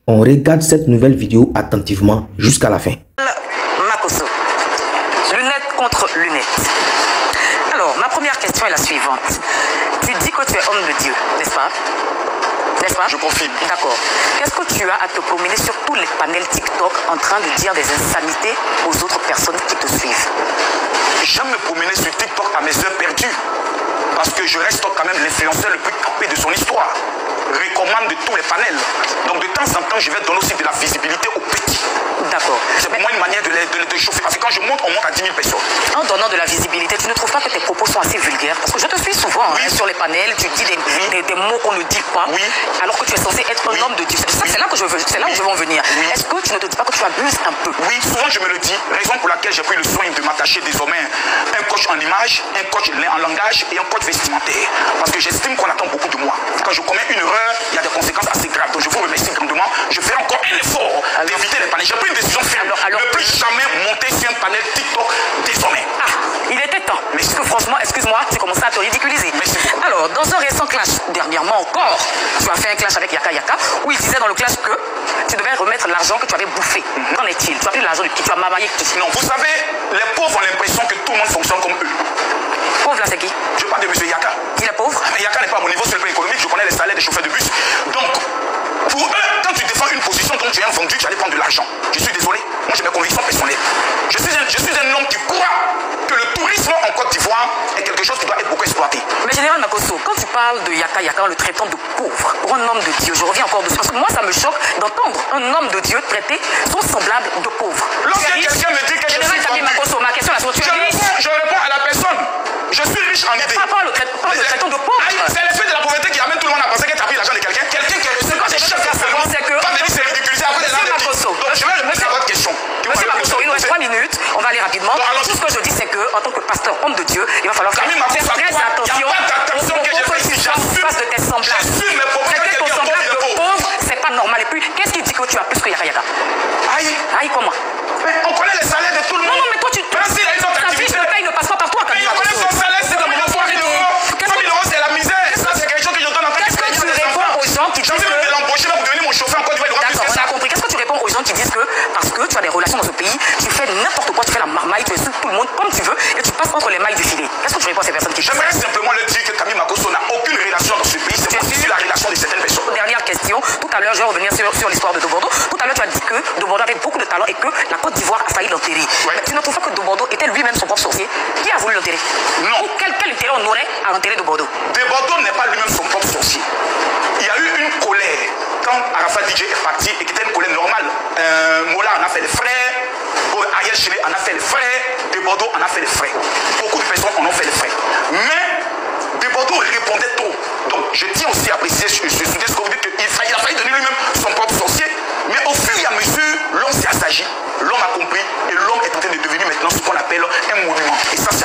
On regarde cette nouvelle vidéo attentivement jusqu'à la fin. Makosso, lunettes contre lunettes. Alors, ma première question est la suivante. Tu dis que tu es homme de Dieu, n'est-ce pas? N'est-ce pas? Je confirme. D'accord. Qu'est-ce que tu as à te promener sur tous les panels TikTok en train de dire des insanités aux autres personnes qui te suivent? J'aime me promener sur TikTok à mes heures perdues. Parce que je reste quand même l'influenceur le plus capé de son histoire. Recommande de tous les panels. Donc de temps en temps, je vais donner aussi de la visibilité aux petits. D'accord. C'est pour moi une manière de les chauffer. Parce que quand je monte, on monte à 10 000 personnes. En donnant de la visibilité, tu ne trouves pas que tes propos sont assez vulgaires? Parce que je te suis souvent Oui. sur les panels, tu dis des mots qu'on ne dit pas, Oui. alors que tu es censé être un homme de Dieu. C'est là que je veux, c'est là où je veux en venir. Oui. Est-ce que tu ne te dis pas que tu abuses un peu? Oui, souvent je me le dis. Raison pour laquelle j'ai pris le soin de m'attacher désormais un coach en image, un coach en langage et un coach vestimentaire. Parce que j'estime qu'on attend beaucoup de moi. Quand je commets une erreur, il y a des conséquences assez graves. Donc je vous remercie grandement. Je ferai encore un effort d'éviter les panels. J'ai pris une décision ferme. Ne plus jamais monter sur un panel TikTok désormais. Ah, il était temps. Mais Parce que franchement, excuse-moi, tu commences à te ridiculiser. Merci. Alors, dans un récent clash, dernièrement encore, tu as fait un clash avec Yaka Yaka, où il disait dans le clash que tu devais remettre l'argent que tu avais bouffé. Qu'en est-il? Tu as pris l'argent de qui? Tu as mamaillé qui? Non, vous savez, les pauvres ont l'impression que tout le monde fonctionne comme eux. Pauvre là, c'est qui? Je parle de M. Yaka. Il est pauvre? Mais Yaka n'est pas à mon niveau sur le plan économique. Je connais les salaires des chauffeurs de bus. Donc, pour eux, quand tu défends une position dont tu es un vendu, tu allais prendre de l'argent. Je suis désolé. Moi, j'ai mes convictions personnelles. Je suis un homme qui croit que le tourisme en Côte d'Ivoire est quelque chose qui doit être beaucoup exploité. Mais Général Makosso, quand tu parles de Yaka Yaka en le traitant de pauvre, pour un homme de Dieu, je reviens encore dessus, parce que moi ça me choque d'entendre un homme de Dieu traiter son semblable de pauvre. Lorsque quelqu'un me dit que je suis vendu, Makosso, ma question est la suivante. je réponds à la personne. Je suis riche en idées. Pas le traitant de pauvre. C'est l'effet de la pauvreté qui amène tout le monde à penser que tu as pris l'argent de quelqu'un. Quelqu'un qui a reçu Quand j'ai cherché à savoir, c'est que... pas venir se ridiculiser après les gens. Donc je vais répondre à votre question. Monsieur Makosso, il nous reste 3 minutes, on va aller rapidement. Tout ce que je dis, c'est que en tant que pasteur, homme de Dieu, il va falloir faire très attention aux propos que tu sors en face de tes semblables. Traiter ton semblable de pauvre, c'est pas normal. Et puis, qu'est-ce qui dit que tu as plus que Yaka Yaka? Aïe, comment? Mais on connaît les salaires de tout le monde. Non, mais toi, tu Même s'il a une autre ta fiche activité. de paye ne passe pas par toi, Mais il connaît son salaire, c'est de mon 3 000 euros. 3 000 euros, c'est la misère. Ça, c'est quelque chose que je donne en tant Qu'est-ce que tu réponds aux gens qui disent J'ai envie de que... l'embaucher pour devenir mon chauffeur en Côte d'Ivoire. D'accord, on a compris. Qu'est-ce que tu réponds aux gens qui disent que parce que tu as des relations dans ce pays, tu fais n'importe quoi, tu fais la marmaille, tu insultes tout le monde comme tu veux et tu passes entre les mailles du filet? Qu'est-ce que tu réponds à ces personnes qui disent? J'aimerais simplement leur dire que Camille Makosso n'a aucune relation dans ce pays. C'est aussi la relation de certaines personnes. Dernière question. Tout à l'heure, je vais revenir sur l'histoire de Dobordo. Tout à l'heure, tu as dit que Dobordo avait beaucoup de talent et que la Côte d'Ivoire a failli l'enterrer. Ouais. Mais tu ne trouves pas que Dobordo était lui-même son propre sorcier? Qui a voulu l'enterrer? Non. Ou quel intérêt on aurait à enterrer Dobordo? Bordeaux n'est pas lui-même son propre sorcier. Il y a eu une colère quand Arafat DJ est parti et qui était une colère normale. Mola en a fait les frais, Ariel Chile en a fait les frais, De Bordeaux en a fait les frais. Beaucoup de personnes en ont fait les frais. Mais De Bordeaux répondait trop. Donc je tiens aussi à préciser sur ce que vous dites qu'il a failli donner lui-même son propre sorcier. Mais au fur et à mesure, l'homme s'est assagi, l'homme a compris et l'homme est en train de devenir maintenant ce qu'on appelle un monument. Et ça, c'est